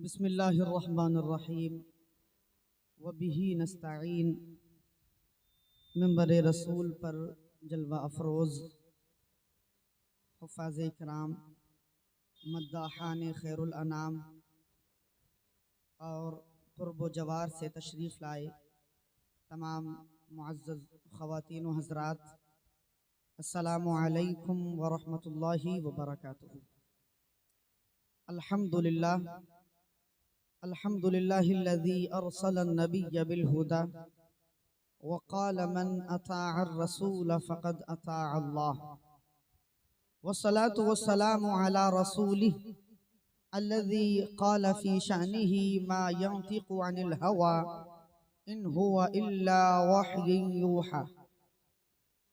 बिस्मिल्लाहिर्रहमानिर्रहीम वबिही नस्तईन। मिंबर रसूल पर जलवा अफरोज़ हुफ़ाज़ इकराम, मद्दाहान खैरुल अनाम और क़ुर्ब जवार से तशरीफ़ लाए तमाम मुअज़्ज़ज़ ख़वातीन व हज़रात, अस्सलामु अलैकुम व रहमतुल्लाहि व बरकातुहू। अल्हम्दुलिल्लाह अल्हम्दुलिल्लाहिल्लज़ी अरसलन नबिय्य बिल हुदा व क़ाल मन अताअर रसूल फ़क़द अताअ अल्लाह वस्सलातु वस्सलामु अला रसूलिहि अल्लज़ी क़ाल फ़ी शअनिही मा यंतिक़ु अनिल हवा इन हुवा इल्ला वह्युन यूहा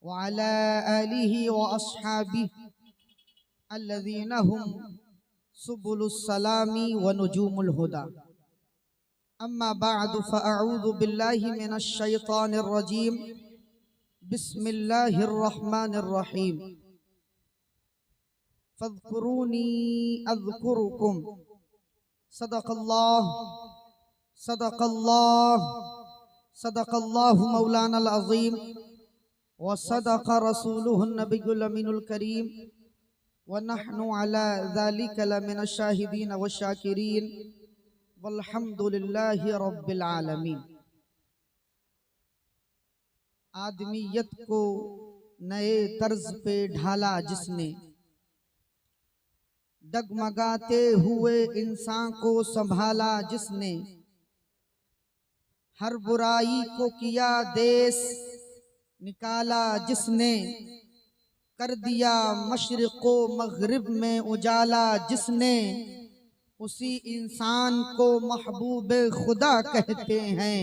व अला आलिहि व अस्हाबिहि अल्लज़ीना हुम सुबुलुस सलामी व नुजूमुल हुदा। अम्मा बअदु फ़अऊज़ु बिल्लाहि मिनश शैतानिर रजीम। बिस्मिल्लाहिर रहमानिर रहीम। फ़ज़्कुरूनी अज़्कुरुकुम। सदक़ल्लाहु मौलानल अज़ीम व सदक़ रसूलुहुन नबियुल अमीनुल करीम व नहनु अला ज़ालिका लमिनश शाहिदीन व शाकिरीन वल्हम्दुलिल्लाहि रब्बिल आलमीन। आदमियत को नए तर्ज पे ढाला जिसने, डगमगाते हुए इंसान को संभाला जिसने, हर बुराई को किया देश निकाला जिसने, कर दिया मशरिक़ो मग़रिब में उजाला जिसने, उसी इंसान को महबूब खुदा कहते हैं।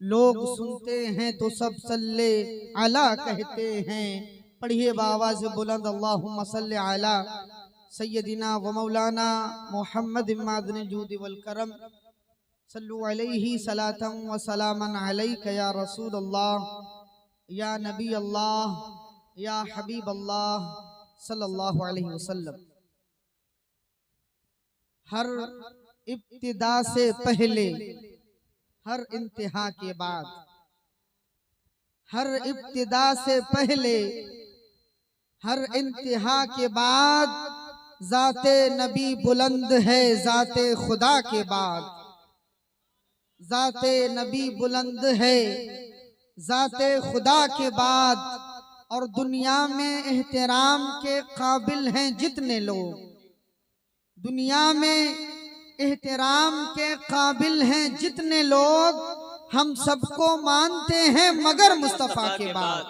लोग सुनते हैं तो सब सल्ले अला कहते हैं। पढ़िए बावाज़ बुलंद अल्लाहुम्मा सल्लि अला सय्यदिना व मौलाना मुहम्मद मादन जूद वल करम सल्लु अलैहि सलातन व सलामन अलैका या रसूल अल्लाह या नबी अल्लाह या हबीब अल्लाह सल्लल्लाहु अलैहि वसल्लम। हर इब्तिदा से पहले, हर इंतहा के बाद, हर इब्तिदा से पहले, हर इंतहा के बाद, ज़ाते नबी बुलंद है ज़ाते खुदा के बाद। ज़ाते नबी बुलंद है ज़ाते खुदा के बाद। और दुनिया में एहतराम के काबिल हैं जितने लोग, दुनिया में एहतराम के काबिल हैं जितने लोग, हम सबको मानते हैं मगर मुस्तफ़ा के बाद।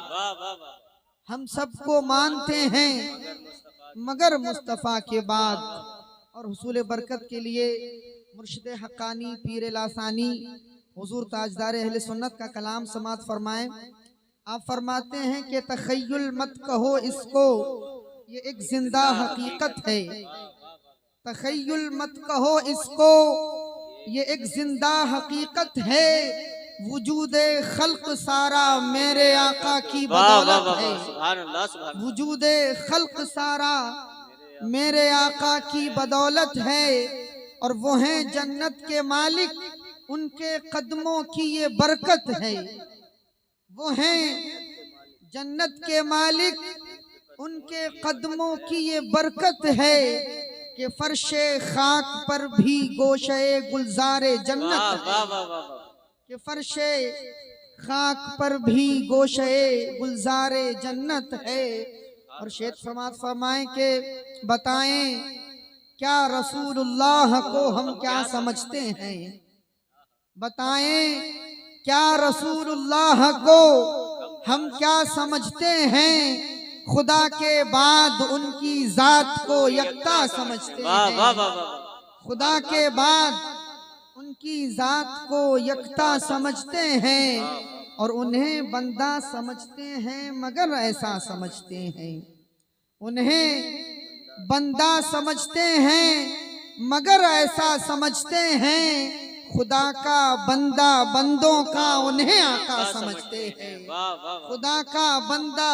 हम सबको मानते हैं मगर मुस्तफ़ा के बाद। और हुसूल बरकत के लिए मुर्शिद हक्कानी पीर लासानी हुजूर ताजदार अहले सुन्नत का कलाम समात फरमाएं। आप फरमाते हैं कि तख़य्युल मत कहो इसको, ये एक जिंदा हकीकत है। तख़य्युल मत कहो इसको, ये एक जिंदा हकीकत है। वजूदे खल्क सारा मेरे आका की बदौलत है। वजूदे खल्क सारा मेरे आका की बदौलत है। और वो हैं जन्नत के मालिक, उनके कदमों की ये बरकत है। वो हैं जन्नत के मालिक, उनके कदमों की ये बरकत है कि फर्शे खाक पर भी गोशे गुलजारे जन्नत है। कि फर्शे खाक पर भी गोशे गुलजारे जन्नत है। और शेख समात फरमाएं के बताएं क्या रसूलुल्लाह को हम क्या समझते हैं। बताएं क्या रसूलुल्लाह को हम क्या समझते हैं। खुदा के बाद उनकी जात को यकता समझते हैं। खुदा के बाद उनकी जात को यकता समझते हैं। और उन्हें बंदा समझते हैं मगर ऐसा समझते हैं। उन्हें बंदा समझते हैं मगर ऐसा समझते हैं। खुदा का बंदा बंदों का उन्हें आका समझते हैं। खुदा का बंदा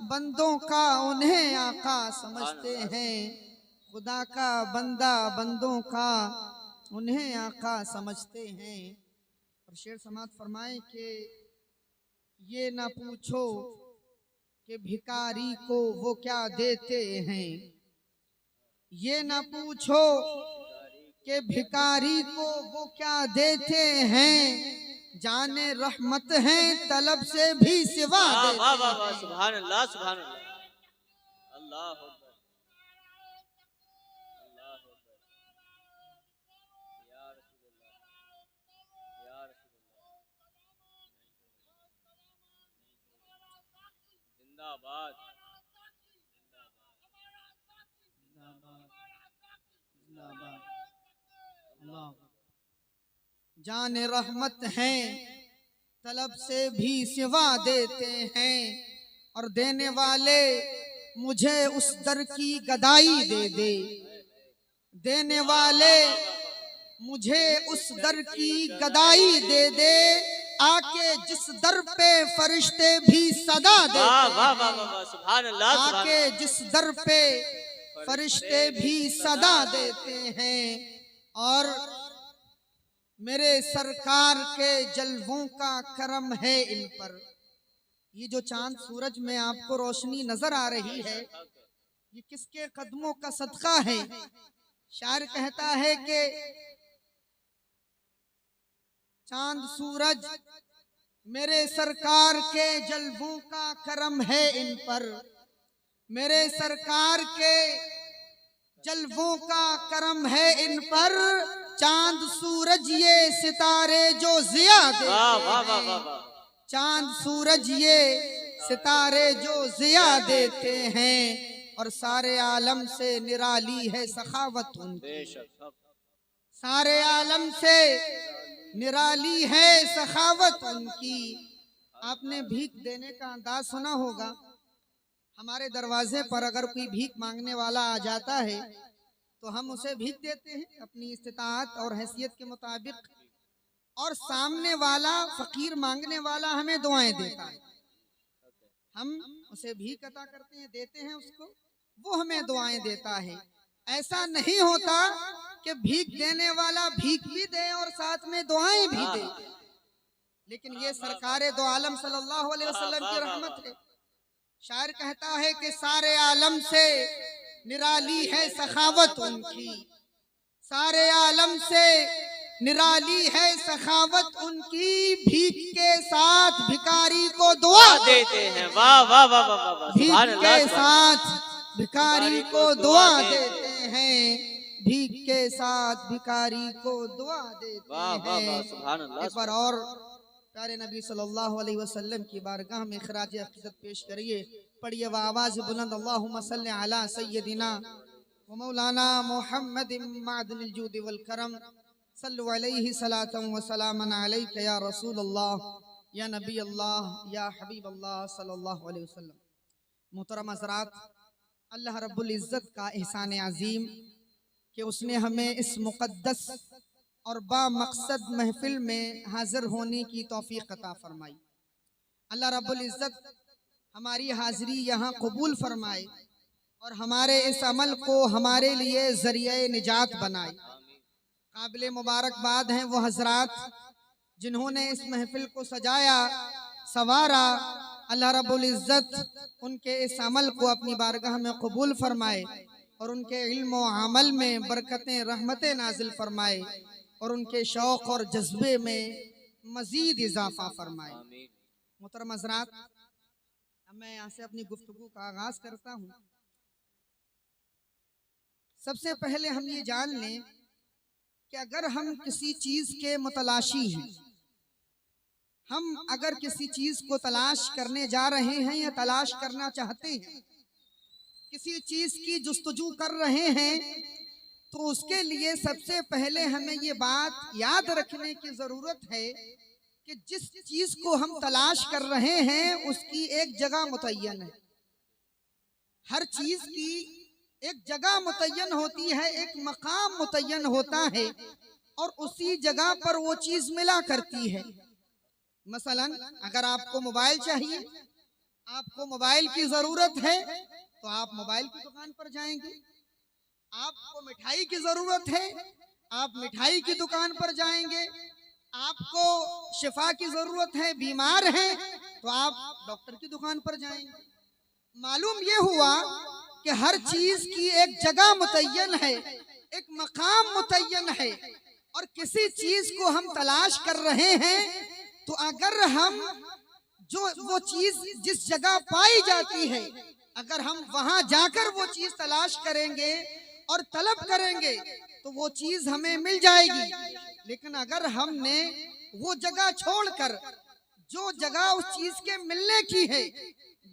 बंदों का उन्हें आका समझते हैं। खुदा का बंदा बंदों का उन्हें आका समझते हैं। और शेर समात फरमाए कि ये ना पूछो कि भिखारी को वो क्या देते हैं, ये ना पूछो कि भिखारी को वो क्या देते हैं, जाने रहमत है तलब से भी सिवा देते हैं। सुभान अल्लाह, सुभान अल्लाह, अल्लाह अकबर, अल्लाह अकबर, या रसूल अल्लाह, या रसूल अल्लाह, जिंदाबाद, जाने रहमत है तलब से भी सिवा देते हैं, और देने वाले मुझे उस दर की गदाई दे दे, देने वाले मुझे उस दर की गदाई दे दे, आके जिस दर पे फरिश्ते भी सदा देते हैं, सुभान अल्लाह, आके जिस दर पे फरिश्ते भी सदा देते हैं। और मेरे सरकार के जलवों का करम है इन पर। ये जो चांद सूरज में आपको रोशनी नजर आ रही है, ये किसके कदमों का सदका है। शायर कहता है कि चांद सूरज मेरे सरकार के जलवों का करम है इन पर, मेरे सरकार के जलवों का करम है इन पर, चांद सूरज ये सितारे जो जिया देते हैं, चांद सूरज ये सितारे जो जिया देते हैं, और सारे आलम से निराली है सखावत उनकी, सारे आलम से निराली है सखावत उनकी। आपने भीख देने का अंदाज सुना होगा। हमारे दरवाजे पर अगर कोई भीख मांगने वाला आ जाता है तो हम उसे भीख देते हैं अपनी इस्तिताअत और हैसियत के मुताबिक, और सामने वाला फकीर मांगने वाला हमें दुआएं देता है, हम उसे भीख अता करते हैं, देते हैं उसको, वो हमें दुआएं देता है। ऐसा नहीं होता कि भीख देने वाला भीख भी दे और साथ में दुआएं भी दे, लेकिन ये सरकारे दो आलम सल्लल्लाहु अलैहि वसल्लम की रहमत है। शायर कहता है कि सारे आलम से निराली है सखावत उनकी, सारे आलम से निराली है सखावत उनकी, भीख के साथ भिखारी को दुआ देते हैं। वाह वाह वाह वाह वाह, भीख के साथ भिखारी को दुआ देते हैं, भीख के साथ भिखारी को दुआ देते हैं। सुभान अल्लाह। एक बार और प्यारे नबी सल्लल्लाहु अलैहि वसल्लम की बारगाह में खराज अक़ीदत पेश करिए, पढ़िए व आवाज़ बुलंद अल्लाहुम्मा सल्लि अला सय्यदिना व मौलाना मुहम्मद मादनिल जूद वल करम, सल्लु अलैहि सलातन व सलामन अलैका या रसूल अल्लाह या नबी अल्लाह या हबीब अल्लाह सल्लल्लाहु अलैहि वसल्लम। मोहतरम हज़रात, अल्लाह रब्बुल इज़्ज़त का एहसान अज़ीम कि उसने हमें इस मुक़द्दस और बामक़सद महफिल में हाजिर होने की तौफीक अता फरमाई। अल्लाह रब्बुल इज़्ज़त हमारी हाजिरी यहाँ कबूल फरमाए और हमारे इस अमल को हमारे लिए ज़रिए निजात बनाए। काबिल मुबारकबाद हैं वो हजरात जिन्होंने इस महफिल को सजाया सवारा। अल्लाह रब्बुल इज़्ज़त उनके इस अमल को अपनी बारगाह में कबूल फरमाए और उनके इल्म व अमल में बरकतें रहमतें नाजिल फरमाए और उनके शौक़ और जज्बे में मज़ीद इजाफा फरमाए। मोहतरम हज़रात, अब मैं यहाँ से अपनी गुफ्तगू का आगाज़ करता हूँ। सबसे पहले हम ये जान लें कि अगर हम किसी चीज़ के मुतलाशी हैं, हम अगर किसी चीज़ को तलाश करने जा रहे हैं या तलाश करना चाहते हैं, किसी चीज़ की जुस्तजू कर रहे हैं, तो उसके लिए सबसे पहले हमें ये बात याद रखने की ज़रूरत है कि जिस चीज़ को हम तलाश कर रहे हैं उसकी एक जगह मुतय्यन है। हर चीज़ की एक जगह मुतय्यन होती है, एक मकाम मुतय्यन होता है और उसी जगह पर वो चीज़ मिला करती है। मसलन अगर आपको मोबाइल चाहिए, आपको मोबाइल की ज़रूरत है तो आप मोबाइल की दुकान पर जाएंगे। आपको मिठाई की ज़रूरत है, आप मिठाई की दुकान पर जाएंगे, आपको शिफा की जरूरत है, बीमार हैं, तो आप डॉक्टर की दुकान पर जाएंगे। मालूम ये हुआ कि हर चीज की एक जगह मुतय्यन है, एक मकाम मुतय्यन है, और किसी चीज को हम तलाश कर रहे हैं तो अगर हम वो चीज जिस जगह पाई जाती है, अगर हम वहां जाकर वो चीज तलाश करेंगे और तलब करेंगे तो वो चीज हमें मिल जाएगी। लेकिन अगर हमने वो जगह छोड़कर जो जगह उस चीज के मिलने की है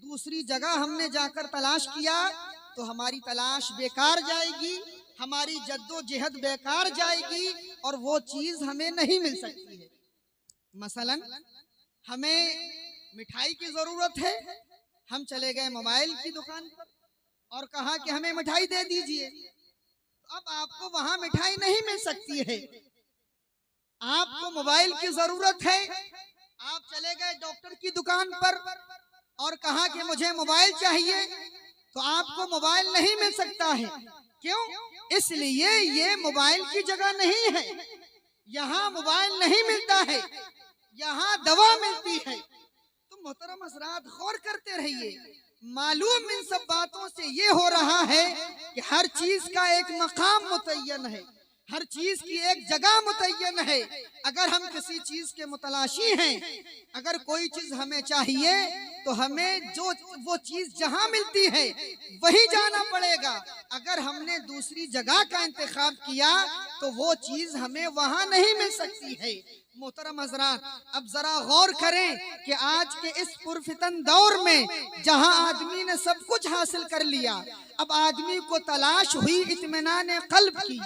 दूसरी जगह हमने जाकर तलाश किया तो हमारी तलाश बेकार जाएगी, हमारी जद्दोजहद बेकार जाएगी और वो चीज हमें नहीं मिल सकती है। मसलन हमें मिठाई की जरूरत है, हम चले गए मोबाइल की दुकान पर और कहा कि हमें मिठाई दे दीजिए, तो अब आपको वहां मिठाई नहीं मिल सकती है। आपको मोबाइल की जरूरत है, आप चले गए डॉक्टर की दुकान पर और कहा कि मुझे मोबाइल चाहिए, तो आपको मोबाइल नहीं मिल सकता है। क्यों? इसलिए ये मोबाइल की जगह नहीं है, यहाँ मोबाइल नहीं मिलता है, यहाँ दवा मिलती है। तो मोहतरम हज़रात गौर करते रहिए, मालूम इन सब बातों से ये हो रहा है कि हर चीज का एक मकाम मुतय्यन है, हर चीज की एक जगह मुतय्यन है। अगर हम किसी चीज के मुतलाशी हैं, अगर कोई चीज हमें चाहिए तो हमें जो वो चीज जहां मिलती है वही जाना पड़ेगा। अगर हमने दूसरी जगह का इंतखाब किया तो वो चीज हमें वहां नहीं मिल सकती है। मोहतरम हज़रात, अब जरा गौर करें कि आज के इस पुरफितन दौर में जहां आदमी ने सब कुछ हासिल कर लिया, अब आदमी को तलाश हुई इत्मीनान कल्ब की,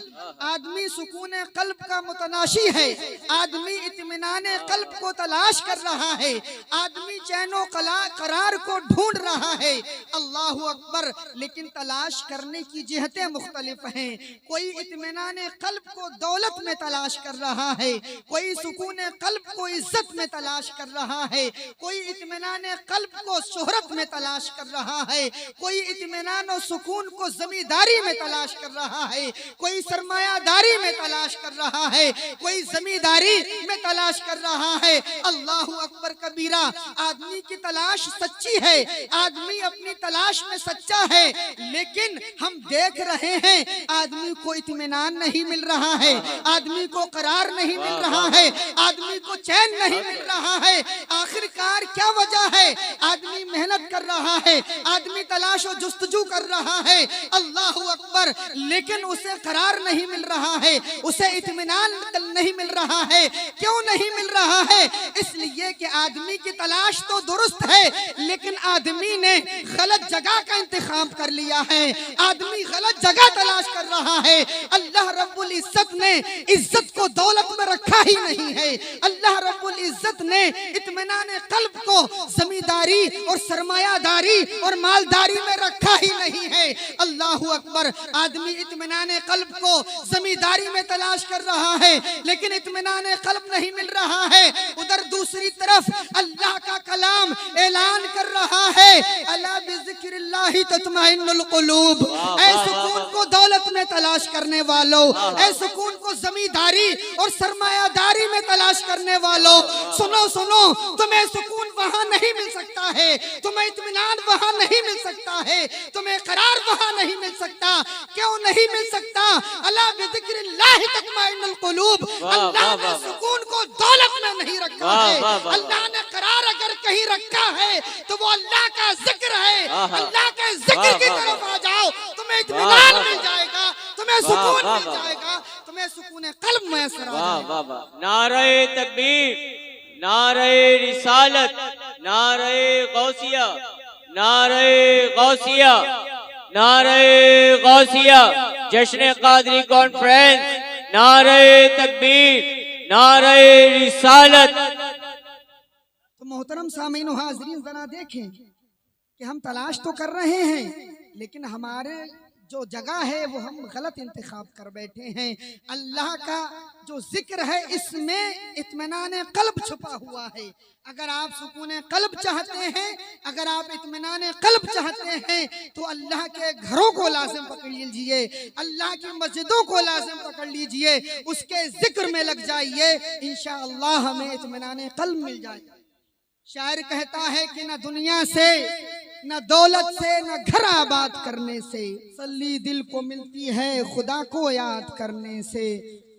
आदमी सुकून कल्ब का मुतनाशी है, आदमी इत्मीनान कल्ब को तलाश कर रहा है, आदमी चैनो करार को ढूंढ रहा है। अल्लाहु अकबर। लेकिन तलाश करने की जिहतें मुख्तलिफ हैं। कोई इत्मीनान कल्ब को दौलत में तलाश कर रहा है, कोई सुकून कल्ब को इज्जत में तलाश कर रहा है, कोई इत्मीनान कल्ब को शोहरत में तलाश कर रहा है, कोई इत्मीनान और सुकून को जमींदारी में तलाश कर रहा है, कोई सरमायादारी में तलाश कर रहा है, कोई जमींदारी में तलाश कर रहा है। अल्लाहु अकबर कबीरा। आदमी की तलाश सच्ची है, आदमी अपनी तलाश में सच्चा है, लेकिन हम देख रहे हैं आदमी को इत्मीनान नहीं मिल रहा है, आदमी को करार नहीं मिल रहा है, आदमी को चैन नहीं मिल रहा है। आखिरकार क्या वजह है? आदमी मेहनत कर रहा है, आदमी तलाश और जुस्तजू कर रहा है, अल्लाहु अकबर, लेकिन उसे करार नहीं मिल रहा है, उसे इत्मीनान नहीं मिल रहा है। क्यों नहीं मिल रहा है? इसलिए कि आदमी की तलाश तो दुरुस्त है, लेकिन आदमी ने गलत जगह का इंतखाब कर लिया है, आदमी गलत जगह तलाश कर रहा है। अल्लाह रब्बुल इज्जत ने इज्जत को दौलत में रखा ही नहीं है, अल्लाह रब्बुल इज्जत ने इत्मीनान कल्ब को जमींदारी और सरमायादारी और मालदारी में रखा ही नहीं है। अल्लाहु अकबर। आदमी इत्मीनान कल्ब को जमींदारी में तलाश कर रहा है, लेकिन इत्मीनान कल्ब नहीं मिल रहा है। उधर दूसरी तरफ अल्लाह का कलाम ऐलान कर रहा है, अला बिज़िक्रिल्लाहि तत्मइन्नुल कुलूब। ऐ सुकून को दौलत में तलाश करने वालों, ऐ सुकून को जमींदारी और सरमायादारी में तलाश करने वालों, सुनो सुनो, तुम्हें सुकून वहां नहीं मिल सकता है, तुम्हें इत्मीनान वहां नहीं मिल सकता है, तुम्हें करार वहां नहीं मिल सकता। क्यों नहीं मिल सकता? अला बिज़िक्रिल्लाहि तत्मइन्नुल कुलूब। अल्लाह ने सुकून को दौलत में नहीं रखा है, अल्लाह ने करार अगर कहीं रखा है तो वो अल्लाह का जिक्र है। अल्लाह के जिक्र की तरफ आ जाओ, तुम्हें इत्मीनान मिल जाएगा, तुम्हें सुकून मिल जाएगा, तुम्हें सुकून कल्ब मैसर आ जाएगा। नारे तकबीर, नारे रिसालत, नारे गौसिया, नारे गौसिया, नारे गौसिया, जश्न कादरी कॉन्फ्रेंस, नारे तकबीर, नारे रिसालत। तो मोहतरम सामीन हाज़रीन, जरा देखें कि हम तलाश तो कर रहे हैं, लेकिन हमारे जो जगह है वो हम गलत इंतखाब कर बैठे हैं। अल्लाह का जो जिक्र है इसमें इत्मीनान कल्ब छुपा हुआ है। अगर आप सुकून कल्ब चाहते हैं, अगर आप इत्मीनान कल्ब चाहते हैं तो अल्लाह के घरों को लाजिम पकड़ लीजिए, अल्लाह की मस्जिदों को लाजिम पकड़ लीजिए, उसके जिक्र में लग जाइए, इंशाअल्लाह हमें इत्मीनान कल्ब मिल जाएगा। शायर कहता है कि न दुनिया से, न दौलत से, न घर आबाद करने से, तसल्ली दिल को मिलती है खुदा को याद करने से।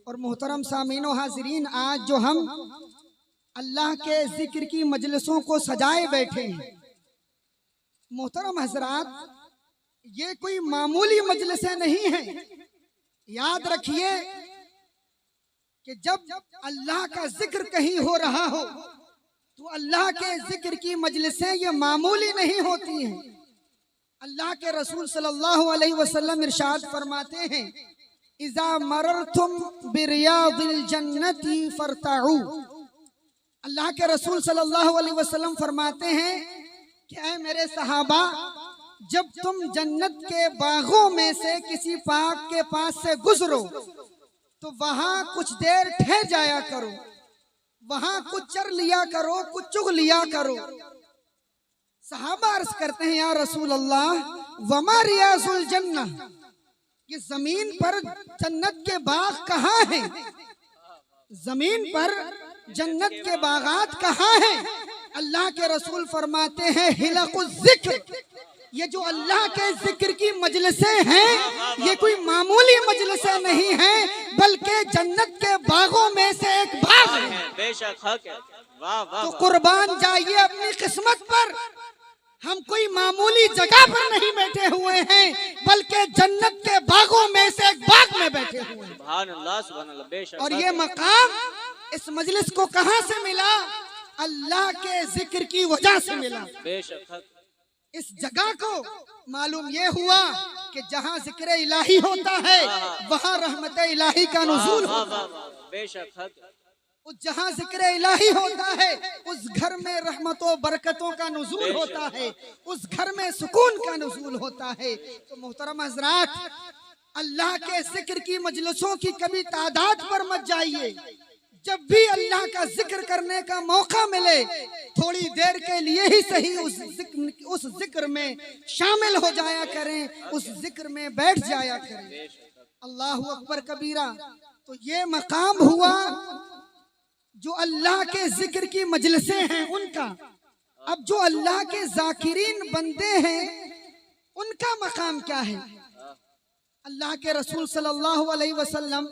और मोहतरम सामीनो हाजिरीन, आज जो हम अल्लाह के जिक्र की मजलिसों को सजाए बैठे हैं, मोहतरम हजरात, ये कोई मामूली मजलिसें नहीं हैं। याद रखिए कि जब अल्लाह का जिक्र कहीं हो रहा हो तो अल्लाह के जिक्र की मजलिसें ये मामूली नहीं होती हैं। अल्लाह के रसूल सल्लल्लाहु अलैहि वसल्लम इरशाद फरमाते हैं, इज़ा मररतुम बिरियादिल जन्नति फरताऊ। अल्लाह के रसूल सल्लल्लाहु अलैहि वसल्लम फरमाते हैं कि ऐ मेरे सहाबा, जब तुम जन्नत के बागों में से किसी पाक के पास से गुजरो तो वहां कुछ देर ठहर जाया करो, वहां कुछ चर लिया करो, कुछ चुग लिया करो। सहाबा अर्ज करते हैं, या रसूल अल्लाह, वमा रियाजुल जन्ना, ये जमीन पर जन्नत के बाग कहाँ हैं? जमीन पर जन्नत के बागात कहाँ हैं? अल्लाह के रसूल फरमाते हैं, हिलकुज़ ज़िक्र, ये जो अल्लाह के जिक्र की मजलिसें हैं ये कोई मामूली मजलिसें नहीं हैं, बल्कि जन्नत के बागों में से एक बाग है। बेशक हक है। वाह वाह। तो कुर्बान जाइए अपनी किस्मत पर, हम कोई मामूली जगह पर नहीं बैठे हुए हैं, बल्कि जन्नत के बागों में से एक बाग में बैठे हुए हैं। सुभान अल्लाह, सुभान अल्लाह। बेशक। और ये मकाम इस मजलिस को कहां से मिला? अल्लाह के जिक्र की वजह से मिला। बेशक हक। इस जगह को मालूम ये हुआ कि जहाँ जिक्र इलाही होता है वहाँ रहमत इलाही का नुज़ूल होता है। बेशक हक। उस जहाँ जिक्र इलाही होता है उस घर में रहमतों बरकतों का नुज़ूल होता है, उस घर में सुकून का नुज़ूल होता है। तो मोहतरम हज़रात, अल्लाह के जिक्र की मजलिसों की कभी तादाद पर मत जाइए। जब भी अल्लाह का जिक्र करने का मौका मिले, थोड़ी देर के लिए ही सही उस जिक्र में शामिल हो जाया करें, उस जिक्र में बैठ जाया करें। अल्लाहु अकबर कबीरा। तो ये मकाम हुआ जो अल्लाह के जिक्र की मजलिसें हैं उनका। अब जो अल्लाह के जाकिरीन बंदे हैं उनका मकाम क्या है? अल्लाह के रसूल सल्लल्लाहु अलैहि वसल्लम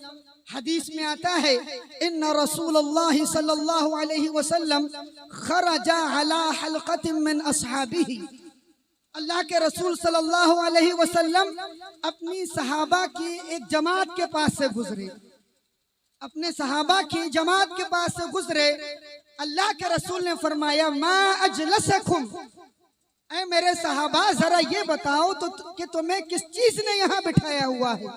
हदीस में आता है, इन्ना रसूलुल्लाह सल्लल्लाहु अलैहि वसल्लम खरजा अला हलक़तिन मिन अस्हाबिही। अल्लाह के रसूल सल्लल्लाहु अलैहि वसल्लम अपनी सहाबा की एक जमात के पास से गुजरे, अपने सहाबा की जमात के पास से गुजरे। अल्लाह के रसूल ने फरमाया, मा अजलसकुम, ऐ मेरे सहाबा जरा ये बताओ तो कि तुम्हें किस चीज ने यहाँ बिठाया हुआ है,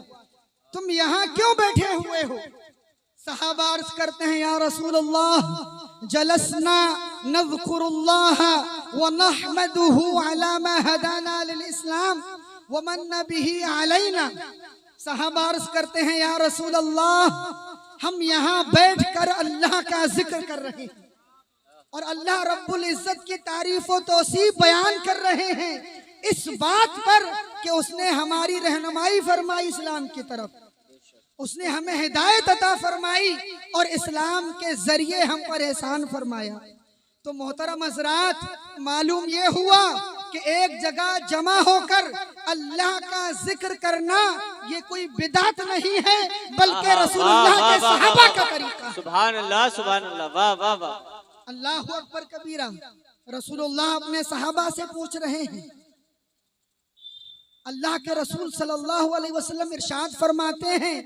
तुम यहाँ क्यों बैठे हुए हो? सहाबा अर्ज करते हैं, या रसूल अल्लाह जलसना नज़कुरुल्लाह व नहमदुहु अला मा हदाना लिल इस्लाम व मन्ना बिही अलैना। सहाबा अर्ज करते हैं, या रसूल अल्लाह हम यहाँ बैठकर अल्लाह का जिक्र कर रहे हैं और अल्लाह रब्बुल इज्जत की तारीफ और तौसीफ बयान कर रहे हैं इस बात पर कि उसने हमारी रहनुमाई फरमाई इस्लाम की तरफ, उसने हमें हिदायत अता फरमाई और इस्लाम के जरिए हम पर एहसान फरमाया। तो मोहतरम हज़रात, मालूम ये हुआ कि एक जगह जमा होकर अल्लाह का जिक्र करना ये कोई बिदात नहीं है, बल्कि रसूलुल्लाह के सहाबा का तरीका। सुभान अल्लाह, सुभान अल्लाह। वाह वाह वाह। अल्लाहु अकबर कबीरा। रसूलुल्लाह अपने सहाबा से पूछ रहे हैं, अल्लाह के रसूल सल्लल्लाहु अलैहि वसल्लम इरशाद फरमाते हैं,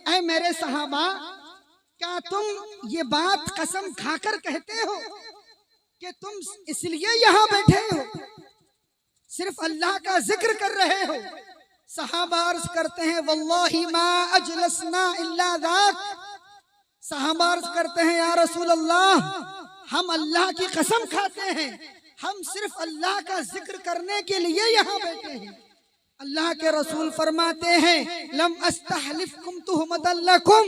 ऐ मेरे सहाबा, क्या तुम ये बात कसम खाकर कहते हो कि तुम इसलिए यहाँ बैठे हो, सिर्फ अल्लाह का जिक्र कर रहे हो? सहाबा अर्ज करते हैं, वल्लाहि मा अजलसना इल्ला ज़ाक। सहाबा अर्ज करते हैं, या रसूल अल्लाह हम अल्लाह की कसम खाते हैं, हम सिर्फ अल्लाह का जिक्र करने के लिए यहाँ बैठे हैं। अल्लाह के रसूल फरमाते हैं लम अस्तहलिफकुम तुहमतन लकुम,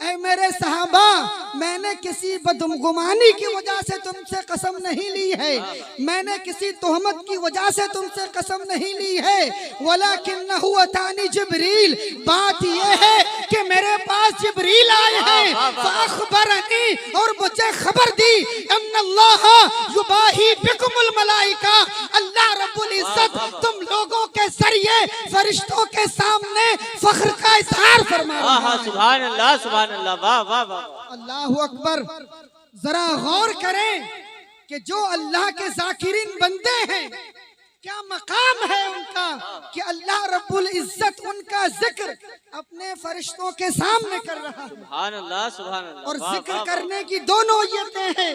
ऐ मेरे सहाबा, मैंने किसी बदगुमानी की वजह से तुमसे कसम नहीं ली है, मैंने किसी तोहमत की वजह से तुमसे कसम नहीं ली है। वलाकिन्नहु अतानी जिब्रील, बात यह है कि मेरे पास जिब्रील आए हैं, फअखबरनी, और मुझे खबर दी, अन्नल्लाह युबाही बिकुमुल मलाइका, अल्लाह रब्बुल इज्जत तुम लोगों के जरिए फरिश्तों के सामने फख्र का इजहार फरमा रहा है। सुभान अल्लाह, सुभान अल्लाह, वाह वाह वाह, अल्लाहु अकबर। जरा गौर करें कि जो अल्लाह के जाकिरीन बंदे हैं, क्या मकाम है उनका कि अल्लाह रब्बुल इज्जत उनका जिक्र अपने फरिश्तों के सामने कर रहा है। सुभान अल्लाह, सुभान अल्लाह। और जिक्र करने की दो नौयतें हैं,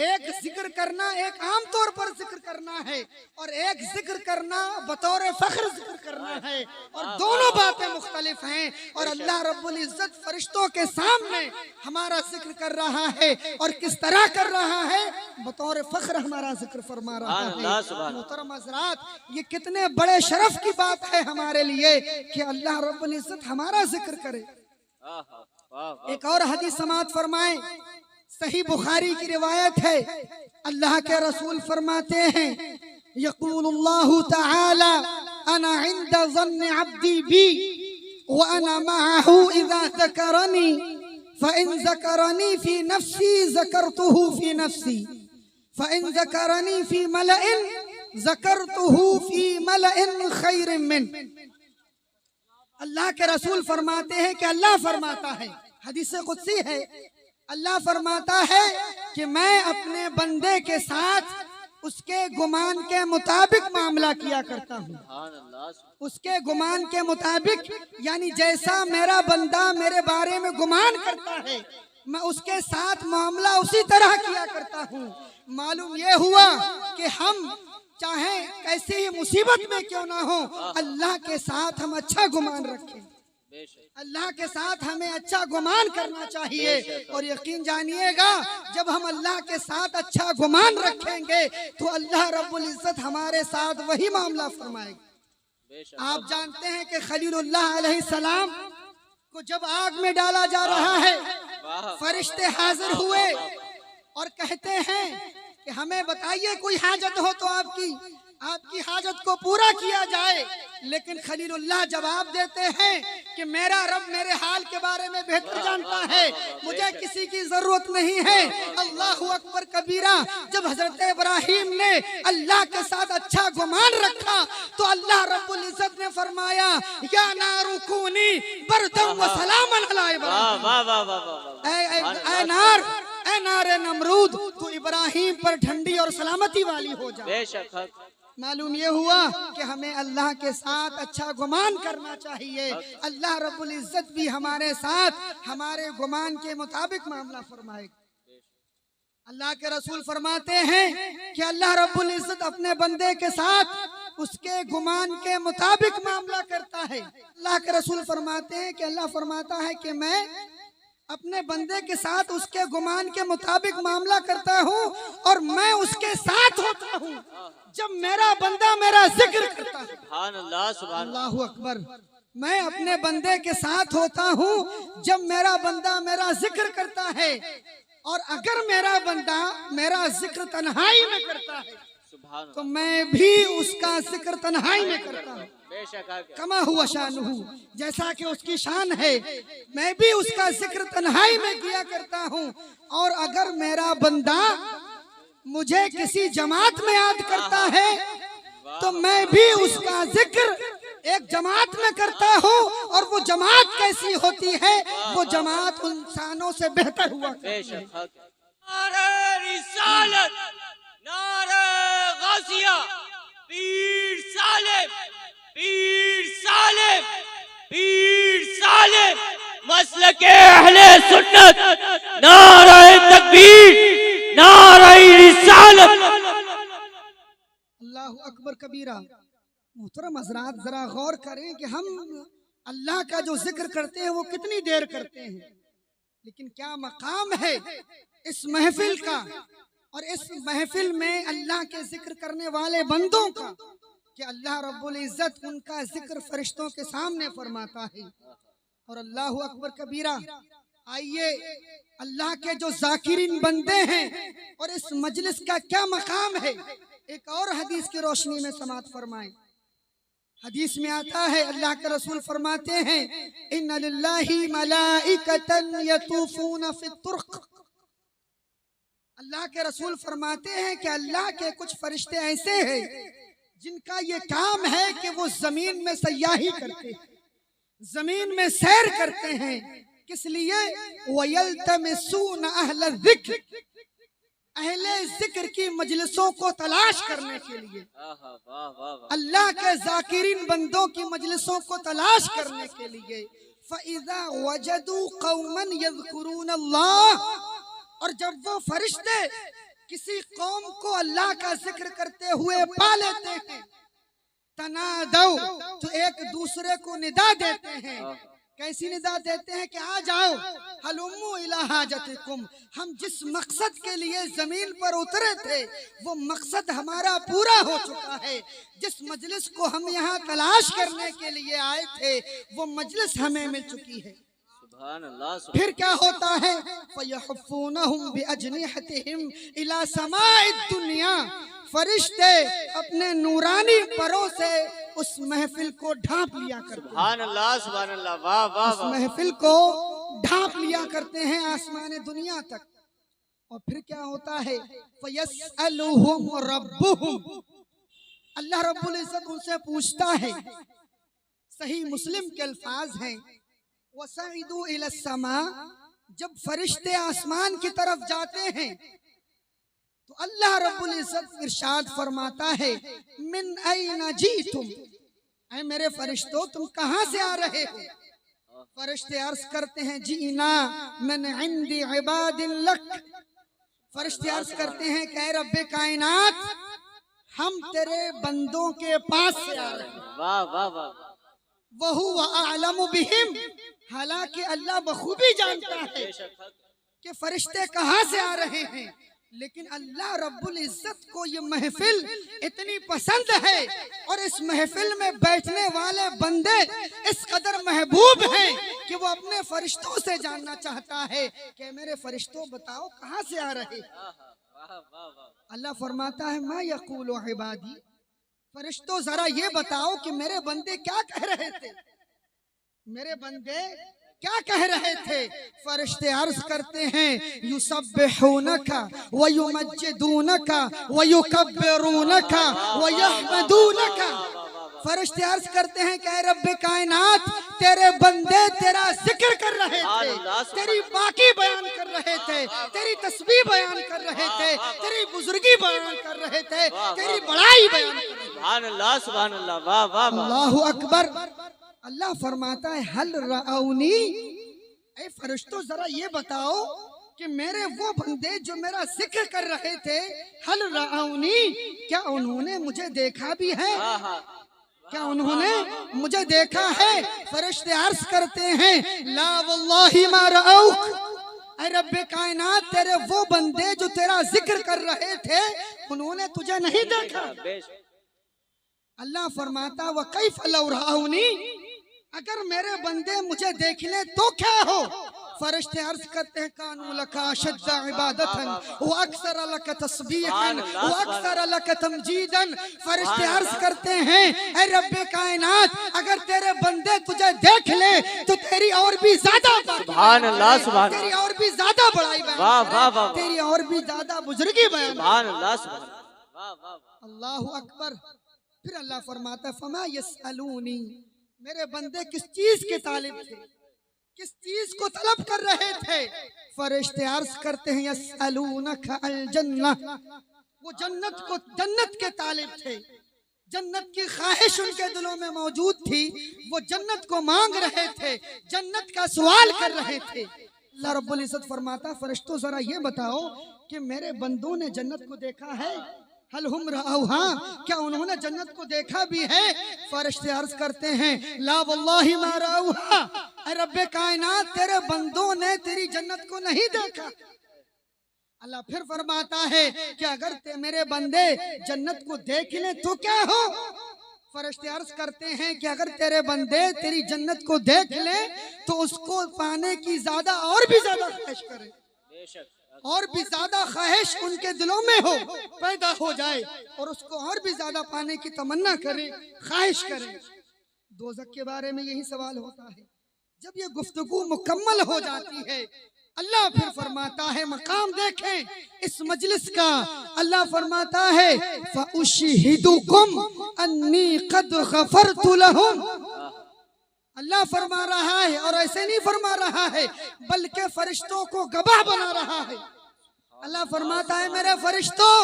एक जिक्र करना, एक आम तौर पर जिक्र करना है, और एक जिक्र करना बतौर फख्र जिक्र करना है, और दोनों बातें मुख्तलिफ हैं। और अल्लाह रब्बुल इज्जत फरिश्तों के सामने हमारा जिक्र कर रहा है, और किस तरह कर रहा है, बतौर फख्र हमारा जिक्र फरमा रहा है। मोहतरम हज़रात, ये कितने बड़े शरफ की बात है हमारे लिए कि अल्लाह रब्बुल इज्जत हमारा जिक्र करे। एक और हदीस समाअत फरमाए, सही बुखारी की रिवायत है, अल्लाह के रसूल फरमाते हैं यक़ूलुल्लाहु तआला अना इंदा ज़न्नि अब्दी बी व अना मअहू इज़ा ज़करनी फ़इन ज़करनी फ़ी नफ़्सी ज़करतुहु फ़ी नफ़्सी फ़इन ज़करनी फ़ी मलइन ज़करतुहु फ़ी मलइन खैरिन मिन। अल्लाह के रसूल फरमाते हैं कि अल्लाह फरमाता है, हदीस कुदसी है, अल्लाह फरमाता है कि मैं अपने बंदे के साथ उसके गुमान के मुताबिक मामला किया करता हूँ। उसके गुमान के मुताबिक, यानी जैसा मेरा बंदा मेरे बारे में गुमान करता है, मैं उसके साथ मामला उसी तरह किया करता हूँ। मालूम ये हुआ कि हम चाहे कैसी ही मुसीबत में क्यों ना हो, अल्लाह के साथ हम अच्छा गुमान रखें, अल्लाह के साथ हमें अच्छा गुमान करना चाहिए। और यकीन जानिएगा, जब हम अल्लाह के साथ अच्छा गुमान रखेंगे तो अल्लाह रब्बुल इज्जत हमारे साथ वही मामला फरमाएगा। आप जानते हैं कि खलीलुल्लाह अलैहिस्सलाम को जब आग में डाला जा रहा है, फरिश्ते हाजिर हुए और कहते हैं कि हमें बताइए कोई हाजत हो तो आपकी हाजत को पूरा किया जाए। लेकिन खलीलुल्लाह जवाब देते हैं कि मेरा रब मेरे हाल के बारे में बेहतर जानता है, मुझे किसी की जरूरत नहीं है। अल्लाहु अकबर कबीरा। जब हजरत इब्राहिम ने अल्लाह के साथ अच्छा गुमान रखा तो अल्लाह रब्बुल इज्जत ने फरमाया या नारू कूनी बरदम व सलामन अला इब्राहिम। ऐ नारे नमरूद, तू इब्राहिम पर ठंडी और सलामती वाली हो जा। बेशक। मालूम ये हुआ कि हमें अल्लाह के साथ अच्छा गुमान करना चाहिए। अल्लाह रब्बुल इज्जत भी हमारे साथ हमारे गुमान के मुताबिक मामला फरमाएगा। अल्लाह के रसूल फरमाते हैं कि अल्लाह रब्बुल इज्जत अपने बंदे के साथ उसके गुमान के मुताबिक मामला करता है। अल्लाह के रसूल फरमाते हैं कि अल्लाह फरमाता है कि मैं अपने बंदे के साथ उसके गुमान के मुताबिक मामला करता हूँ, और मैं उसके साथ होता हूँ जब मेरा बंदा मेरा जिक्र करता है। सुभान अल्लाह, सुभान अल्लाहु अकबर। मैं अपने बंदे के साथ होता हूँ जब मेरा बंदा मेरा जिक्र करता है, और अगर मेरा बंदा मेरा जिक्र तन्हाई में करता है तो मैं भी उसका जिक्र तन्हाई में करता हूँ। कमा हुआ शानुहु, जैसा कि उसकी शान है, मैं भी उसका जिक्र तन्हाई में किया करता हूँ। और अगर मेरा बंदा मुझे किसी जमात में याद करता है तो मैं भी उसका जिक्र एक जमात में करता हूँ। और वो जमात कैसी होती है, वो जमात उन इंसानों से बेहतर हुआ। नारे गाजिया, पीर सालिम, पीर सालिम, पीर सालिम, मसलके अहले सुन्नत, नारे तकबीर, नारे रिसालत। अल्लाहु अकबर कबीरा। मोहतरम हज़रात, जरा गौर करें कि हम अल्लाह का जो जिक्र करते हैं वो कितनी देर करते हैं, लेकिन क्या मकाम है इस महफिल का और इस महफिल में अल्लाह के जिक्र करने वाले बंदों का। कि अल्लाह रब्बुल इज्जत उनका जिक्र फरिश्तों के सामने फरमाता है। और अल्लाह अकबर कबीरा। आइए अल्लाह के जो जाकिरीन बंदे हैं और इस मजलिस का क्या मकाम है, एक और हदीस की रोशनी में समात फरमाएं। हदीस में आता है, अल्लाह के रसूल फरमाते हैं, इन्ना लिल्लाहि मलाइकतन यतूफून फी तुर्क। अल्लाह के रसूल फरमाते हैं कि अल्लाह के कुछ फरिश्ते ऐसे हैं जिनका ये काम है कि वो जमीन में सयाही करते हैं, जमीन में सैर करते हैं। किस लिए? वयल्तमिसून अहल ज़िक्र, अहले जिक्र की मजलिसों को तलाश करने के लिए, अल्लाह के जाकिरीन बंदों की मजलिसों को तलाश करने के लिए। फ़इज़ा वजदू कौमन यज़कुरून अल्लाह, और जब वो फरिश्ते किसी कौम को अल्लाह का जिक्र करते हुए पा लेते हैं, तनादौ, तो एक दूसरे को निदा देते हैं। कैसी निदा देते हैं? कि आ जाओ, हलुम्मु इला हाजतिकुम, हम जिस मकसद के लिए जमीन पर उतरे थे वो मकसद हमारा पूरा हो चुका है। जिस मजलिस को हम यहाँ तलाश करने के लिए आए थे वो मजलिस हमें मिल चुकी है। फिर क्या होता है? फयहफ़ूनहुम बिअजनिहतिहिम इला समाइद दुनिया, फरिश्ते अपने नूरानी परों से उस महफिल को ढांप लिया करते हैं। सुभान अल्लाह, वाह वाह। उस महफिल को ढांप लिया करते हैं आसमान दुनिया तक। और फिर क्या होता है? फयस्अलुहुम रब्बुहुम, अल्लाह रब्बुल इज्जत उनसे पूछता है। सही मुस्लिम के अल्फाज हैं, वसईदू इला समा, जब फरिश्ते आसमान की तरफ जाते हैं तो अल्लाह रब्बुल इज्जत इरशाद फरमाता है, मिन ऐना जीतुम, ऐ मेरे फरिश्तों तुम कहां से आ रहे हो? फरिश्ते अर्ज करते हैं, जीना मिन इंदी इबादिन लक, फरिश्ते अर्ज करते हैं कि ऐ रब्बे कायनात हम तेरे बंदों के पास से आ रहे हैं। वाह वाह वाह। वहुव अअलमु बिहिम, हालांकि अल्लाह बखूबी जानता है कि फरिश्ते कहां से आ रहे हैं, लेकिन अल्लाह रब्बुल इज्जत को ये महफिल इतनी पसंद है और इस महफिल में बैठने वाले बंदे इस कदर महबूब हैं कि वो अपने फरिश्तों से जानना चाहता है कि मेरे फरिश्तों बताओ कहां से आ रहे। अल्लाह फरमाता है, मा यक़ूलु इबादी, फरिश्तों जरा ये बताओ कि मेरे बंदे क्या कह रहे थे, मेरे बंदे क्या कह रहे थे? फरिश्ते अर्ज करते हैं, युसब्बिहूनका व युमज्जिदूनका व युकब्बिरूनका व यहमदूनका। फरिश्ते अर्ज करते हैं कि रब्बे कायनात तेरे बंदे तेरा जिक्र कर रहे थे, तेरी बाकी बयान कर रहे थे, तेरी तस्बीह बयान कर रहे थे, तेरी बुजुर्गी बयान कर रहे थे, तेरी बड़ाई बयान कर रहे थे। सुभान अल्लाह, सुभान अल्लाह, वाह वाह। अल्लाहु अकबर। अल्लाह फरमाता है, हल रअउनी, ऐ फरिश्तों जरा ये बताओ कि मेरे वो बंदे जो मेरा जिक्र कर रहे थे, हल रअउनी, क्या उन्होंने मुझे देखा भी है? क्या उन्होंने मुझे देखा है? फरिश्ते अर्ज करते हैं, ला वल्लाहि मा रअउक, ऐ रब्बे कायनात तेरे वो बंदे जो तेरा जिक्र कर रहे थे उन्होंने तुझे नहीं देखा। अल्लाह फरमाता, व कैफ लौ रअउनी, अगर मेरे बंदे मुझे देख ले तो क्या हो? फरिश्ते अर्ज करते हैं, कानू लका अशद्दा इबादतन व अक्सर लका तस्बीहन व अक्सर लका तमजीदन। फरिश्ते अर्ज करते हैं, ऐ रब्बे कायनात अगर तेरे बंदे तुझे देख ले तो तेरी और भी ज्यादा, सुभान अल्लाह, सुभान, तेरी और भी ज्यादा बड़ाई बयान, वाह वाह वाह, तेरी और भी ज्यादा बुजुर्गी बयान, सुभान अल्लाह, सुभान, वाह वाह। अल्लाहु अकबर। फिर अल्लाह फरमाता, फमा यसअलूनी, मेरे बंदे किस चीज के तालिब थे, किस चीज को तलब कर रहे थे? फरिश्ते अर्ज करते हैं, यसअलूनका अल जन्नह, वो जन्नत को, जन्नत के तालिब थे, जन्नत की ख्वाहिश उनके दिलों में मौजूद थी, वो जन्नत को मांग रहे थे, जन्नत का सवाल कर रहे थे। अल्लाह रब्बुल इज्जत फरमाता, फरिश्तों जरा ये बताओ कि मेरे बंदों ने जन्नत को देखा है? हल हुम रअउहा, क्या उन्होंने जन्नत को देखा भी है? फरिश्ते अर्ज करते हैं, ला वल्लाहि मा रअउहा, ऐ रब्बे कायनात तेरे बंदों ने तेरी जन्नत को नहीं देखा। अल्लाह फिर फरमाता है कि अगर मेरे बंदे जन्नत को देख लें तो क्या हो? फरिश्ते अर्ज करते हैं कि अगर तेरे बंदे तेरी जन्नत को देख ले तो उसको पाने की ज्यादा और भी ज्यादा ख्वाहिश करे, बेशक और भी ज्यादा ख्वाहिश उनके दिलों में हो, पैदा हो जाए और उसको और भी ज्यादा पाने की तमन्ना करे, ख्वाहिश करे। दोज़ख के बारे में यही सवाल होता है। जब ये गुफ्तगू मुकम्मल हो जाती है, अल्लाह फिर फरमाता है, मकाम देखें इस मजलिस का, अल्लाह फरमाता है फउशहिदुकुम अन्नी क़द गफ़रतु लहुम। अल्लाह फरमा रहा है, और ऐसे नहीं फरमा रहा है बल्कि फरिश्तों को गवाह बना रहा है। अल्लाह फरमाता है मेरे फरिश्तों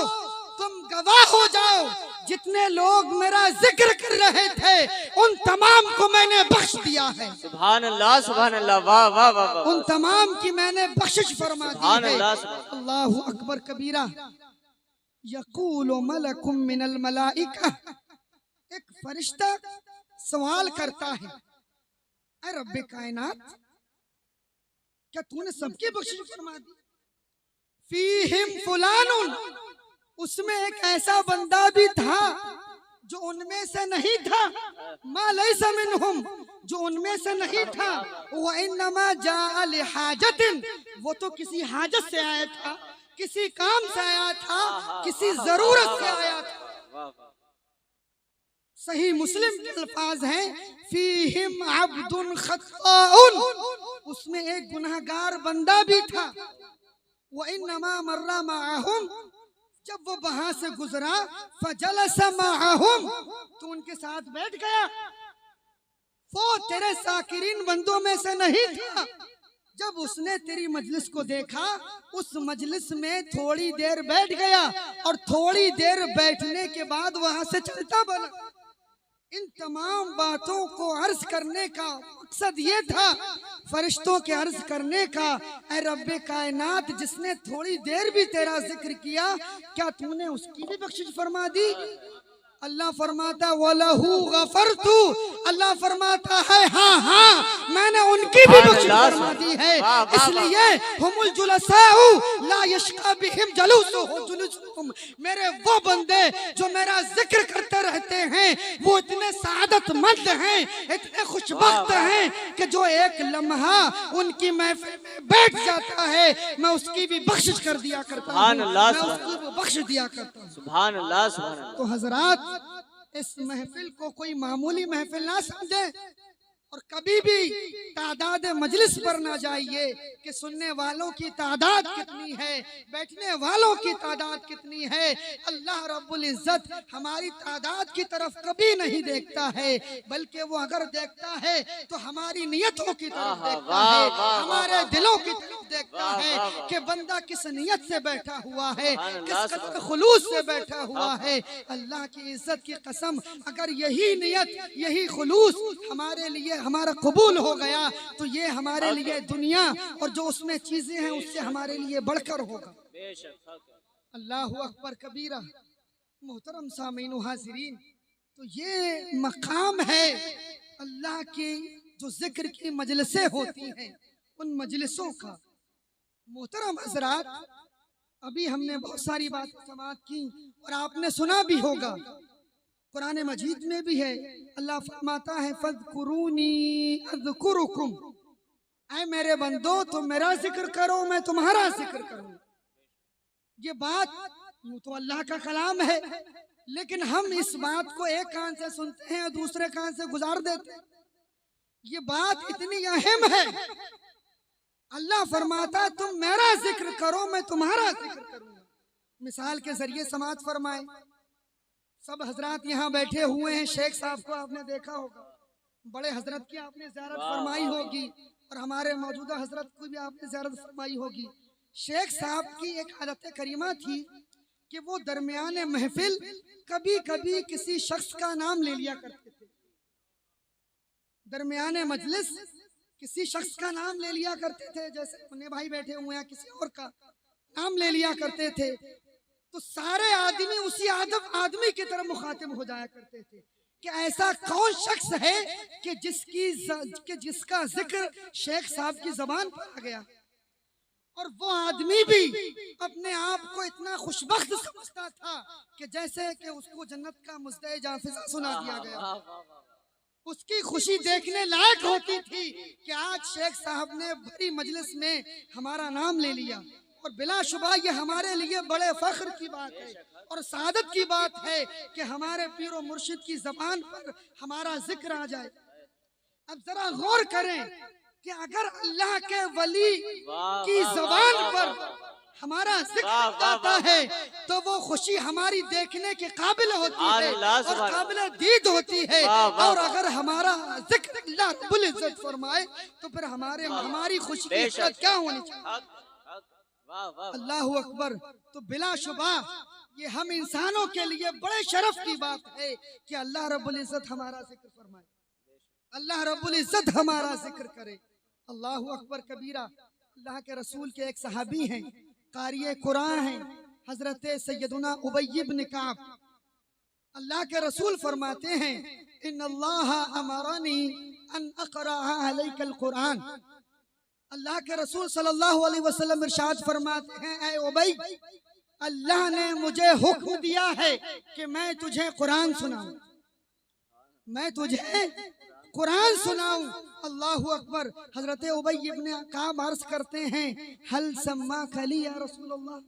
तुम गवाह हो जाओ, जितने लोग मेरा जिक्र कर रहे थे उन तमाम को मैंने बख्श दिया है। सुभान अल्लाह, सुभान अल्लाह, वाह वाह वाह वाह। उन तमाम की मैंने बख्शिश फरमा दी है। अल्लाहु अकबर कबीरा। यक़ूलु मलकुम मिनल मलाइका, एक फरिश्ता सवाल करता है, ऐ रब्बे कायनात, क्या तूने सबकी बख्शिश फरमा दी? फीहिम फुलानुन, उसमें एक ऐसा बंदा भी था जो उनमें से नहीं था, मा लैसा मिनहुम, जो उनमें से नहीं था, व इन्नमा जाअ लिहाजतिन, वो तो किसी हाजत से आया था, किसी काम से आया था, किसी जरूरत से आया था। सही मुस्लिम के अल्फाज हैं, फीहिम अब्दुन खत्ताउन, उसमें एक गुनहगार बंदा भी था। व इन्नमा मर्रा माअहुम, जब वो वहां से गुजरा, फजलस माअहुम, तो उनके साथ बैठ गया। वो तेरे साकिरीन बंदों में से नहीं था। जब उसने तेरी मजलिस को देखा, उस मजलिस में थोड़ी देर बैठ गया और थोड़ी देर बैठने के बाद वहां से चलता बना। इन तमाम बातों को अर्ज करने का मकसद ये था, फरिश्तों के अर्ज करने का, ऐ रब्बे कायनात, जिसने थोड़ी देर भी तेरा जिक्र किया, क्या तूने उसकी भी बख्शिश फरमा दी? अल्लाह फरमाता वलहू गफरतु, अल्लाह फरमाता है हाँ हाँ मैंने उनकी भी बख्शिश फरमा दी है। इसलिए हुमुल जुलसाउ ला यशका बिहिम जलूसुहु जुलूसुहुम, मेरे वो बंदे जो मेरा जिक्र करते रहते हैं वो इतने सादतमंद हैं, इतने खुशबख्त हैं कि जो एक लम्हा उनकी महफिल में बैठ जाता है मैं उसकी भी बख्शिश कर दिया करता हूँ, मैं उसकी भी बख्श दिया करता हूँ। सुभान अल्लाह, सुभान अल्लाह। तो हजरात, इस महफिल को कोई मामूली महफिल ना समझे और कभी भी तादाद मजलिस पर ना जाइए कि सुनने वालों की तादाद कितनी है, बैठने वालों की तादाद कितनी है। अल्लाह रब्बुल इज्जत हमारी तादाद की तरफ कभी नहीं देखता है, बल्कि वो अगर देखता है तो हमारी नियतों की तरफ देखता है, हमारे दिलों की तरफ देखता है कि बंदा किस नियत से बैठा हुआ है, किस कदर खुलूस से बैठा हुआ है। अल्लाह की इज्जत की कसम, अगर यही नियत, यही खुलूस हमारे लिए हमारा कबूल हो गया तो ये हमारे लिए दुनिया और जो उसमें चीजें हैं उससे हमारे लिए बढ़कर होगा। अल्लाहु अकबर कबीरा। मोहतरम सामीन हाजिरीन, तो ये मकाम है अल्लाह की जो जिक्र की मजलिसें होती हैं उन मजलिसों का। मोहतरम हजरात, अभी हमने बहुत सारी बातें समाअत की और आपने सुना भी होगा, कुरान मजीद में भी है, अल्लाह फरमाता है फज़कुरूनी अज़कुरुकुम, ऐ मेरे बंदो तुम मेरा जिक्र करो मैं तुम्हारा जिक्र करूं। ये बात यूं तो अल्लाह का कलाम है, लेकिन हम इस बात को एक कान से सुनते हैं और दूसरे कान से गुजार देते हैं। ये बात इतनी अहम है, अल्लाह फरमाता तुम मेरा जिक्र करो मैं तुम्हारा जिक्र करूंगा। मिसाल के जरिए समाअत फरमाए, सब हजरात यहाँ बैठे हुए हैं, शेख साहब को आपने देखा होगा, बड़े हजरत की आपने ज़ियारत फरमाई होगी और हमारे मौजूदा हजरत को भी आपने ज़ियारत फरमाई होगी। शेख साहब की एक आदत करीमा थी कि वो दरमियान महफिल कभी कभी किसी शख्स का नाम ले लिया करते थे। दरमियान मजलिस किसी शख्स का नाम ले लिया करते थे, जैसे मुन्ने भाई बैठे हुए हैं, किसी और का नाम ले लिया करते थे, तो सारे आदमी उसी आदमी की तरफ मुखातिब हो जाया करते थे कि ऐसा कौन शख्स है कि जिसका जिक्र शेख साहब की जबान पर आ गया। और वो आदमी भी अपने आप को इतना खुशबख्त समझता था कि जैसे कि उसको जन्नत का मुज़्दे जाफ़िज़ा सुना दिया गया। उसकी खुशी देखने लायक होती थी कि आज शेख साहब ने बड़ी मजलिस में हमारा नाम ले लिया, और बिलाशुबा ये हमारे लिए बड़े फख्र की बात है और सादत की बात है कि हमारे पीर और मुर्शिद की ज़बान पर हमारा जिक्र आ जाए। अब जरा गौर करें कि अगर अल्लाह के वली की ज़बान पर हमारा जिक्र आता है तो वो खुशी हमारी देखने के काबिल होती है और काबिल दीद होती है। और अगर हमारा जिक्र अल्लाह रब्बुल इज्जत फरमाए तो फिर हमारी खुशी की हद क्या होनी चाहिए। अल्लाह अकबर। तो बिलाशुबा ये हम इंसानों के लिए बड़े शरफ की बात है कि अल्लाह रब्बुल इज्जत हमारा जिक्र फरमाए, अल्लाह रब्बुल इज्जत हमारा जिक्र करे। अल्लाह अकबर कबीरा। अल्लाह के रसूल के एक सहाबी हैं, क़ारिए कुरान हैं, हजरत सैयदुना उबय इब्न काब। अल्लाह के रसूल फरमाते हैं इन्नल्लाह अमरनी अन अक़रा अलैकल कुरान। अल्लाह के रसूल सल्लल्लाहु अलैहि वसल्लम इरशाद फरमाते हैं, ऐ उबय, अल्लाह ने मुझे हुक्म दिया है कि मैं तुझे कुरान सुनाऊं, मैं तुझे कुरान सुनाऊं। अल्लाहु अकबर। हजरत उबय इब्न काब अर्ज करते हैं, हल सम्मा खली या रसूल अल्लाह,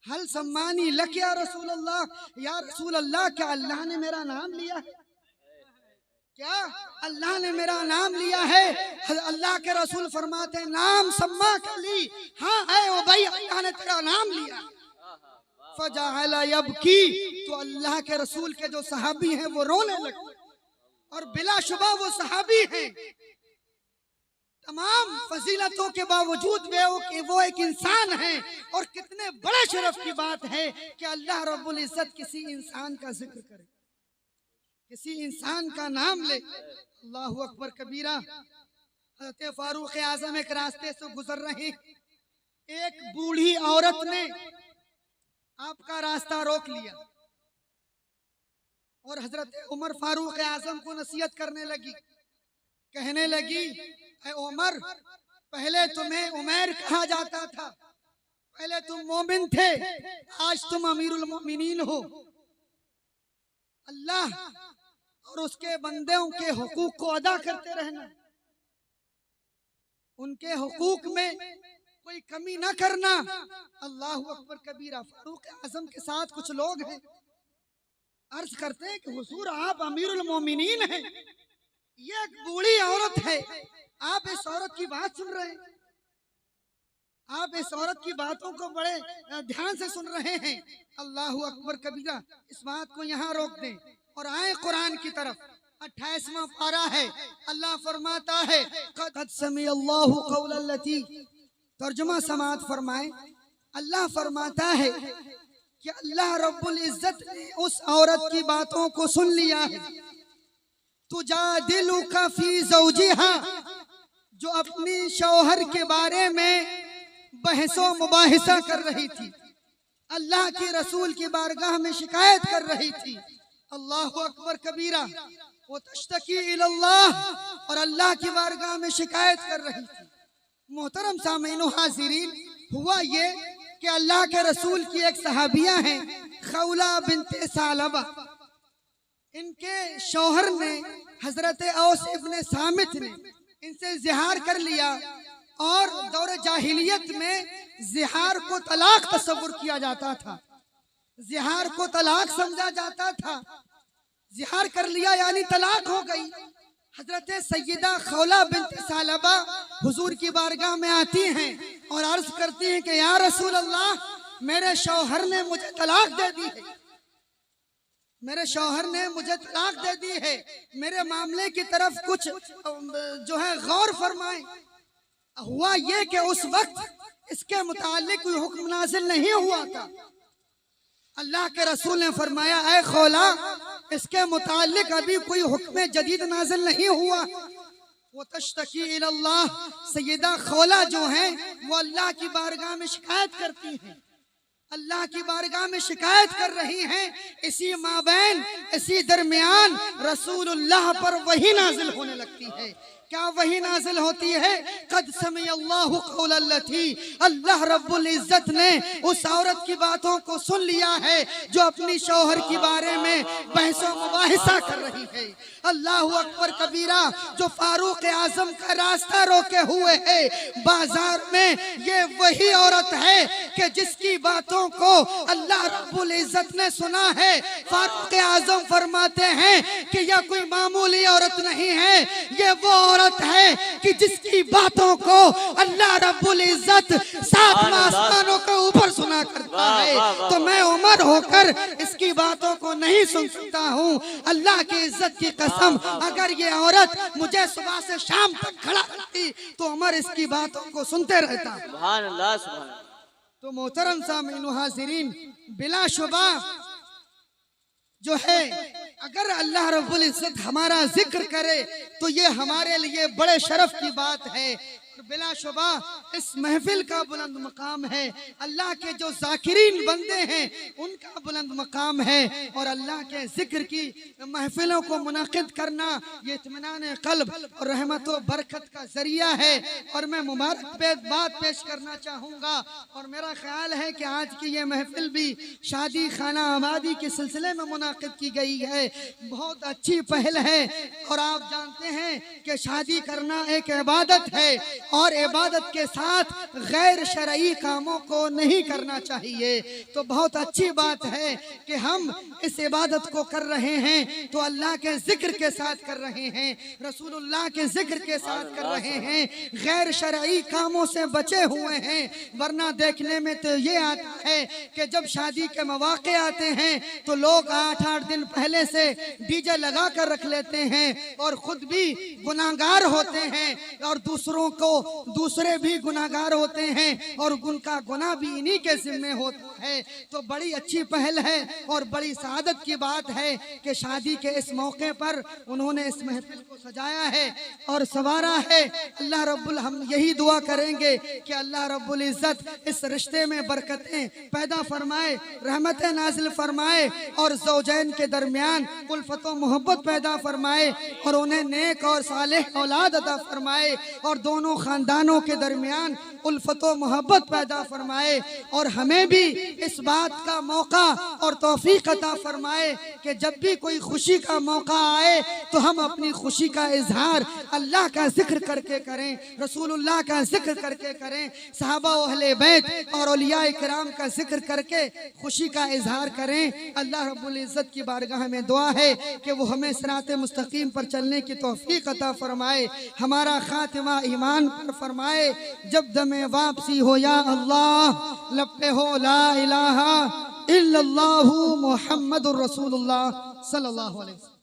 हल सम्मानी लक या रसूल अल्लाह, या रसूल अल्लाह क्या अल्लाह ने मेरा नाम लिया है, क्या अल्लाह ने मेरा नाम लिया है। अल्लाह के रसूल फरमाते हैं नाम सम्मा खली, हाँ है उबय, अल्लाह ने तेरा नाम लिया। फजअला यबकी, तो अल्लाह के रसूल के जो सहाबी हैं वो रोने लगे, और बिलाशुबा वो सहाबी हैं तमाम फजीलतों के बावजूद वो एक इंसान है। और कितने बड़े शरफ की बात है कि अल्लाह रब्बुल इज्जत किसी इंसान का जिक्र करे, किसी इंसान का नाम ले। अल्लाहु अकबर कबीरा। हज़रत फारूक आज़म एक रास्ते से गुजर रहे, एक बूढ़ी औरत ने आपका रास्ता रोक लिया और हजरत उमर फारूक आज़म को नसीहत करने लगी, कहने लगी, ऐ उमर, पहले तुम्हें उमैर कहा जाता था, पहले तुम मोमिन थे, आज तुम अमीरुल मोमिनीन हो। अल्लाह और उसके बंदों के हुकूक को अदा करते रहना, उनके हुकूक में कोई कमी ना करना। अल्लाहु अकबर कबीरा। फारूक आज़म के साथ कुछ लोग हैं, अर्ज करते हैं कि हुजूर आप अमीरुल मोमिनीन हैं, ये एक बूढ़ी औरत है, आप इस औरत की बात सुन रहे हैं, आप इस औरत की बातों को बड़े ध्यान से सुन रहे हैं। अल्लाहु अकबर कबीरा। इस बात को यहाँ रोक दें और आए कुरान की तरफ। 28वां पारा है, अल्लाह फरमाता है क़द समिअल्लाहु क़ौलल लती, तर्जुमा समाअत फरमाए। अल्लाह फरमाता है कि अल्लाह रब्बुल इज्जत ने उस औरत की बातों को सुन लिया है, तुजादिलुका फी ज़ौजिहा, जो अपनी शौहर के बारे में बहसो मुबाहिसा कर रही थी, अल्लाह के रसूल की बारगाह में शिकायत कर रही थी। अल्लाहु अकबर कबीरा। वो तश्तकी इलल्लाह, और अल्लाह की बारगाह में शिकायत कर रही थी। मोहतरम सामीन हाजिरीन, हुआ ये कि अल्लाह के रसूल की एक सहाबिया हैं खौला बिनते सालबा, इनके शौहर ने हजरत औस इब्ने सामित ने इनसे जिहार कर लिया, और दौर जाहिलियत में जिहार को तलाक तस्वुर किया जाता था, जिहार को तलाक समझा जाता था। जिहार कर लिया यानी तलाक हो गई। हजरत सैयदा खौला बिनत सालबा हुजूर की बारगाह में आती हैं और अर्ज करती हैं कि या रसूल अल्लाह, मेरे शौहर ने मुझे तलाक दे दी है, मेरे शौहर ने मुझे तलाक दे दी है, मेरे मामले की तरफ कुछ जो है गौर फरमाएं। हुआ ये कि उस वक्त इसके मुतालिक कोई हुक्म नाजिल नहीं हुआ था। अल्लाह के रसूल ने फरमाया, ऐ खौला, इसके मुतालिक अभी कोई हुक्म जदीद नाजिल नहीं हुआ। वो तश्तकी इलल्लाह, सैयदा खौला जो हैं वो अल्लाह की बारगाह में शिकायत करती हैं, अल्लाह की बारगाह में शिकायत कर रही हैं। इसी माबैन, इसी दरमियान रसूलुल्लाह पर वही नाजिल होने लगती है क्या वही नाजिल होती है? कद समी अल्लाहु कौलल लती, अल्लाह रब्बुल इज्जत ने उस औरत की बातों को सुन लिया है जो अपनी शौहर के बारे में बहसो मुबाहिसा कर रही है। अल्लाहु अकबर कबीरा, जो फारूक आजम का रास्ता रोके हुए है बाजार में, ये वही औरत है कि जिसकी बातों को अल्लाह रब्बुल इज्जत ने सुना है। फारूक आजम फरमाते हैं कि यह कोई मामूली औरत नहीं है, ये वो औरत है कि जिसकी बातों को अल्लाह रब्बुल इज्जत सात आसमानों के ऊपर सुना करता है। तो मैं उमर होकर इसकी बातों को नहीं सुन सकता हूँ। अल्लाह की इज्जत की कसम, अगर ये औरत मुझे सुबह से शाम तक खड़ा रखती तो उमर इसकी बातों को सुनते रहता। सुभान अल्लाह, सुभान अल्लाह। तो मोहतरम सामीन हाजिरीन, बिलाशुबा जो है, अगर अल्लाह रब्बुल इज्जत हमारा जिक्र करे तो ये हमारे लिए बड़े शरफ की बात है। बिलाशुबा इस महफिल का बुलंद मकाम है, अल्लाह के जो जाकिरीन बंदे हैं उनका बुलंद मकाम है। और अल्लाह के जिक्र की महफिलों को मुनाकिद करना ये इत्मीनान क़ल्ब और रहमत व बरकत का जरिया है। और मैं मुबारक बात पेश करना चाहूँगा, और मेरा ख्याल है कि आज की ये महफिल भी शादी खाना आबादी के सिलसिले में मुनाकिद की गई है। बहुत अच्छी पहल है। और आप जानते हैं कि शादी करना एक इबादत है, और इबादत के साथ गैर शरई कामों को नहीं करना चाहिए। तो बहुत अच्छी बात है कि हम इस इबादत को कर रहे हैं तो अल्लाह के जिक्र के साथ कर रहे हैं, रसूलुल्लाह के जिक्र के साथ कर रहे हैं, गैर शरई कामों से बचे हुए हैं। वरना देखने में तो ये आता है कि जब शादी के मौके आते हैं तो लोग 8-8 दिन पहले से डीजे लगा कर रख लेते हैं और खुद भी गुनाहगार होते हैं और दूसरे भी गुनाहगार होते हैं और उनका गुनाह भी इन्हीं के जिम्मे होता है। तो बड़ी अच्छी पहल है और बड़ी सआदत की बात है कि शादी के इस मौके पर उन्होंने इस महफिल को सजाया है और संवारा है। अल्लाह रब्बुल, हम यही दुआ करेंगे कि अल्लाह रब्बुल इज्जत इस रिश्ते में बरकतें पैदा फरमाए, रहमतें नाजिल फरमाए और ज़ौजैन के दरमियान उल्फत व मोहब्बत पैदा फरमाए और उन्हें नेक और सालेह औलाद अता फरमाए और दोनों खानदानों के दरमियान उल्फत व मोहब्बत पैदा फरमाए। और हमें भी इस बात का मौका और तौफीक अता फरमाए कि जब भी कोई खुशी का मौका आए तो हम अपनी खुशी का इजहार अल्लाह का जिक्र करके करें, रसूलुल्लाह का जिक्र करके करें, सहाबा व अहले बैत और औलिया इकराम का जिक्र करके खुशी का इजहार करें। अल्लाह रब्बुल इज्जत की बारगाह में दुआ है कि वो हमें सिराते मुस्तकीम पर चलने की तौफीक अता फरमाए, हमारा खातिमा ईमान पर फरमाए। जब दमे वापसी हो या अल्लाह, लब पे हो ला इलाहा इल्लल्लाहु मुहम्मदुर रसूलुल्लाह सल्लल्लाहु अलैहि वसल्लम।